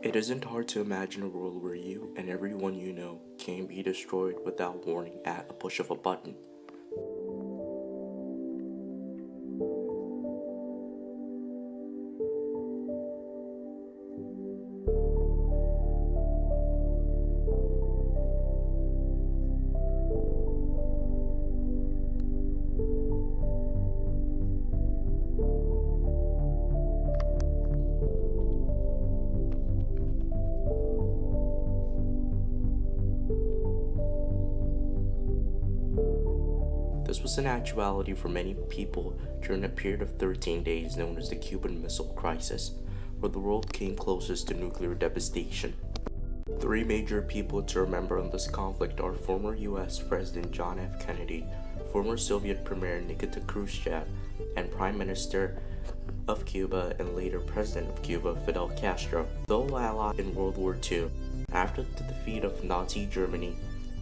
It isn't hard to imagine a world where you and everyone you know can be destroyed without warning at a push of a button. This was an actuality for many people during a period of 13 days known as the Cuban Missile Crisis, where the world came closest to nuclear devastation. Three major people to remember in this conflict are former US President John F. Kennedy, former Soviet Premier Nikita Khrushchev, and Prime Minister of Cuba and later President of Cuba Fidel Castro. Though allied in World War II, after the defeat of Nazi Germany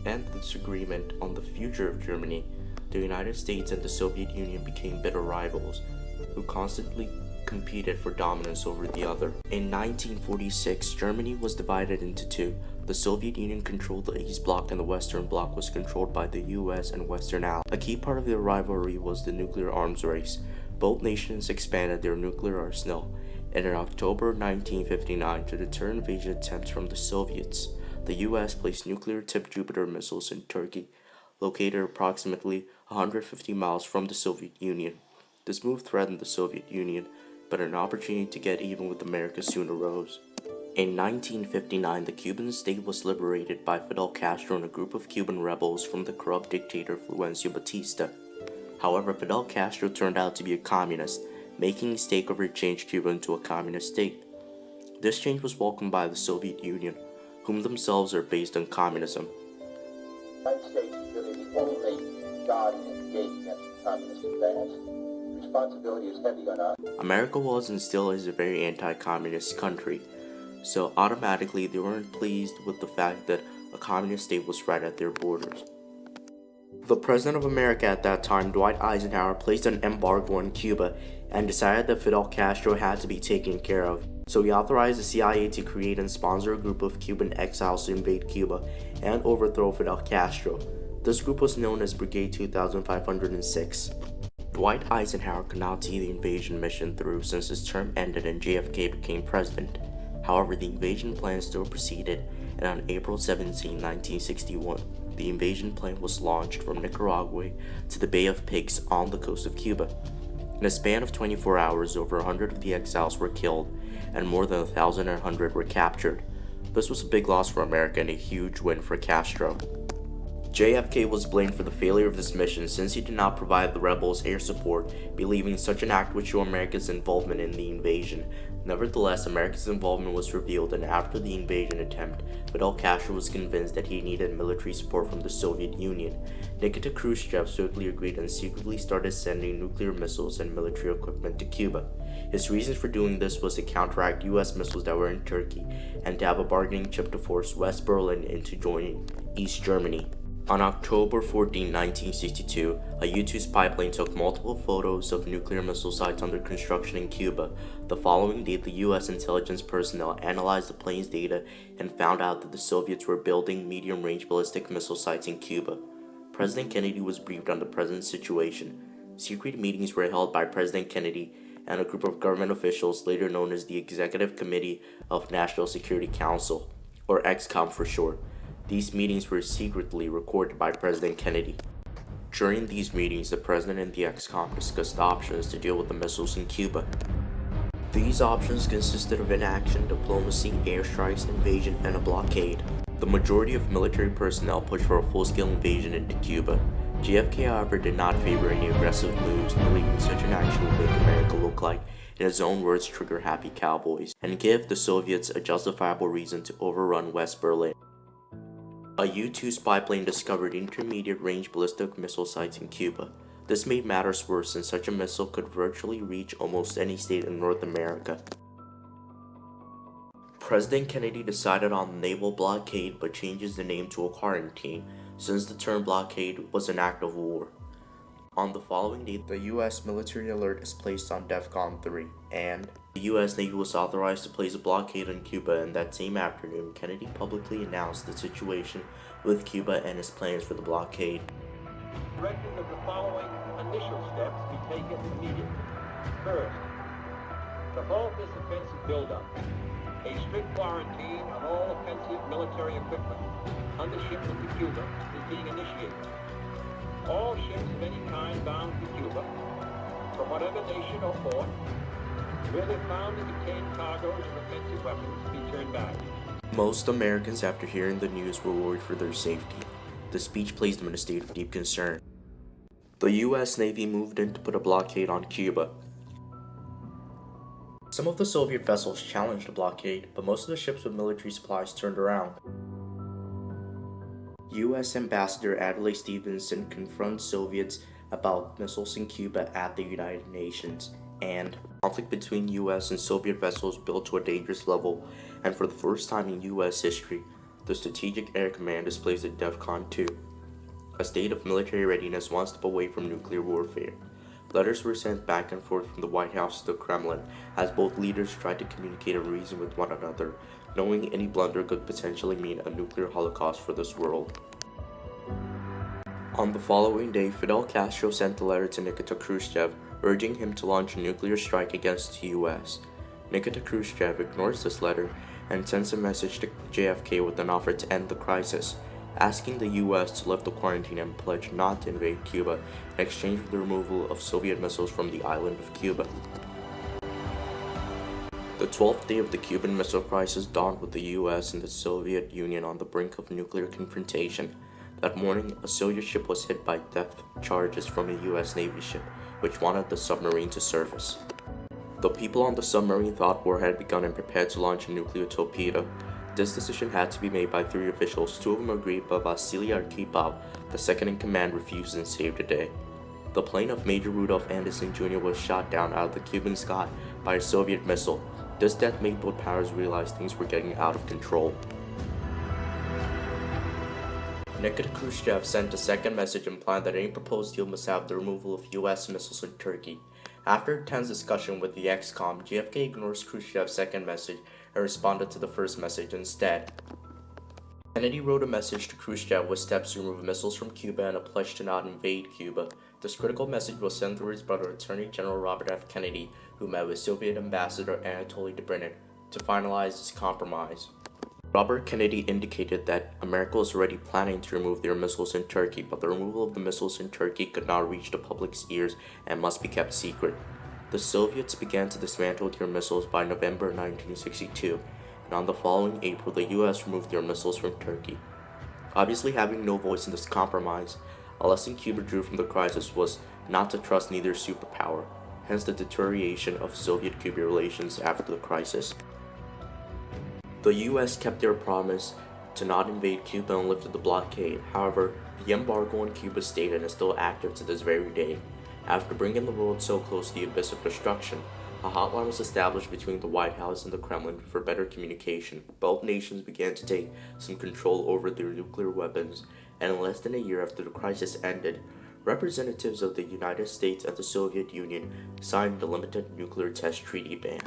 and the disagreement on the future of Germany, the United States and the Soviet Union became bitter rivals who constantly competed for dominance over the other. In 1946, Germany was divided into two. The Soviet Union controlled the East Bloc and the Western Bloc was controlled by the US and Western Allies. A key part of the rivalry was the nuclear arms race. Both nations expanded their nuclear arsenal, and in October 1959, to deter invasion attempts from the Soviets, the US placed nuclear-tipped Jupiter missiles in Turkey, located approximately 150 miles from the Soviet Union. This move threatened the Soviet Union, but an opportunity to get even with America soon arose. In 1959, the Cuban state was liberated by Fidel Castro and a group of Cuban rebels from the corrupt dictator Fulgencio Batista. However, Fidel Castro turned out to be a communist, making his takeover change Cuba into a communist state. This change was welcomed by the Soviet Union, whom themselves are based on communism. The United States is really the only guardian gate against communist advance. Responsibility is heavy on us. America was and still is a very anti-communist country, so automatically they weren't pleased with the fact that a communist state was right at their borders. The President of America at that time, Dwight Eisenhower, placed an embargo on Cuba and decided that Fidel Castro had to be taken care of. So he authorized the CIA to create and sponsor a group of Cuban exiles to invade Cuba and overthrow Fidel Castro. This group was known as Brigade 2506. Dwight Eisenhower could not see the invasion mission through since his term ended and JFK became president. However, the invasion plan still proceeded, and on April 17, 1961, the invasion plan was launched from Nicaragua to the Bay of Pigs on the coast of Cuba. In a span of 24 hours, over 100 of the exiles were killed, and more than 1,100 were captured. This was a big loss for America and a huge win for Castro. JFK was blamed for the failure of this mission since he did not provide the rebels air support, believing such an act would show America's involvement in the invasion. Nevertheless, America's involvement was revealed, and after the invasion attempt, Fidel Castro was convinced that he needed military support from the Soviet Union. Nikita Khrushchev swiftly agreed and secretly started sending nuclear missiles and military equipment to Cuba. His reasons for doing this was to counteract US missiles that were in Turkey and to have a bargaining chip to force West Berlin into joining East Germany. On October 14, 1962, a U-2 spy plane took multiple photos of nuclear missile sites under construction in Cuba. The following day, the U.S. intelligence personnel analyzed the plane's data and found out that the Soviets were building medium-range ballistic missile sites in Cuba. President Kennedy was briefed on the present situation. Secret meetings were held by President Kennedy and a group of government officials later known as the Executive Committee of National Security Council, or EXCOM for short. These meetings were secretly recorded by President Kennedy. During these meetings, the President and the EXCOM discussed options to deal with the missiles in Cuba. These options consisted of inaction, diplomacy, airstrikes, invasion, and a blockade. The majority of military personnel pushed for a full-scale invasion into Cuba. JFK, however, did not favor any aggressive moves, believing such an action would make America look like, in his own words, trigger happy cowboys, and give the Soviets a justifiable reason to overrun West Berlin. A U-2 spy plane discovered intermediate-range ballistic missile sites in Cuba. This made matters worse since such a missile could virtually reach almost any state in North America. President Kennedy decided on the naval blockade but changes the name to a quarantine since the term blockade was an act of war. On the following day, the U.S. military alert is placed on DEFCON 3, and the U.S. Navy was authorized to place a blockade on Cuba, and that same afternoon, Kennedy publicly announced the situation with Cuba and his plans for the blockade. Directed that the following initial steps be taken immediately. First, to halt this offensive buildup, a strict quarantine on all offensive military equipment under shipment to Cuba is being initiated. All ships of any kind bound for Cuba, from whatever nation or port, where they found to contain cargoes of offensive weapons, be turned back. Most Americans, after hearing the news, were worried for their safety. The speech placed them in a state of deep concern. The U.S. Navy moved in to put a blockade on Cuba. Some of the Soviet vessels challenged the blockade, but most of the ships with military supplies turned around. U.S. Ambassador Adlai Stevenson confronts Soviets about missiles in Cuba at the United Nations, and conflict between U.S. and Soviet vessels built to a dangerous level, and for the first time in U.S. history, the Strategic Air Command is placed at DEFCON 2, a state of military readiness one step away from nuclear warfare. Letters were sent back and forth from the White House to the Kremlin as both leaders tried to communicate and reason with one another, knowing any blunder could potentially mean a nuclear holocaust for this world. On the following day, Fidel Castro sent a letter to Nikita Khrushchev urging him to launch a nuclear strike against the U.S. Nikita Khrushchev ignores this letter and sends a message to JFK with an offer to end the crisis, asking the U.S. to lift the quarantine and pledge not to invade Cuba in exchange for the removal of Soviet missiles from the island of Cuba. The 12th day of the Cuban Missile Crisis dawned with the U.S. and the Soviet Union on the brink of nuclear confrontation. That morning, a Soviet ship was hit by depth charges from a U.S. Navy ship, which wanted the submarine to surface. The people on the submarine thought war had begun and prepared to launch a nuclear torpedo. This decision had to be made by 3 officials. 2 of them agreed, but Vasily Arkhipov, the second in command, refused and saved the day. The plane of Major Rudolph Anderson Jr. was shot down out of the Cuban sky by a Soviet missile. This death made both powers realize things were getting out of control. Nikita Khrushchev sent a second message implying that any proposed deal must have the removal of U.S. missiles in Turkey. After a tense discussion with the ex-com, JFK ignores Khrushchev's second message and responded to the first message instead. Kennedy wrote a message to Khrushchev with steps to remove missiles from Cuba and a pledge to not invade Cuba. This critical message was sent through his brother, Attorney General Robert F. Kennedy, who met with Soviet Ambassador Anatoly Dobrynin to finalize this compromise. Robert Kennedy indicated that America was already planning to remove their missiles in Turkey, but the removal of the missiles in Turkey could not reach the public's ears and must be kept secret. The Soviets began to dismantle their missiles by November 1962, and on the following April, the U.S. removed their missiles from Turkey. Obviously, having no voice in this compromise, a lesson Cuba drew from the crisis was not to trust neither superpower, hence the deterioration of Soviet-Cuban relations after the crisis. The U.S. kept their promise to not invade Cuba and lifted the blockade. However, the embargo on Cuba stayed and is still active to this very day. After bringing the world so close to the abyss of destruction, a hotline was established between the White House and the Kremlin for better communication. Both nations began to take some control over their nuclear weapons, and in less than a year after the crisis ended, representatives of the United States and the Soviet Union signed the Limited Nuclear Test Treaty ban.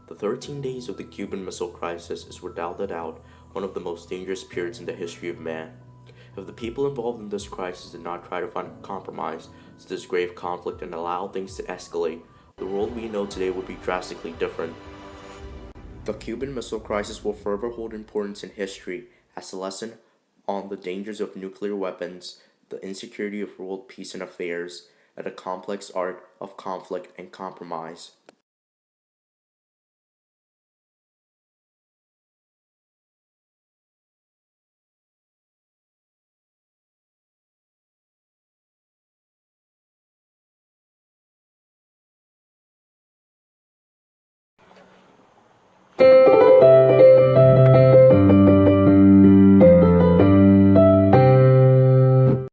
The 13 days of the Cuban Missile Crisis is without a doubt one of the most dangerous periods in the history of man. If the people involved in this crisis did not try to find a compromise to this grave conflict and allow things to escalate, the world we know today would be drastically different. The Cuban Missile Crisis will forever hold importance in history as a lesson on the dangers of nuclear weapons, the insecurity of world peace and affairs, and the complex art of conflict and compromise.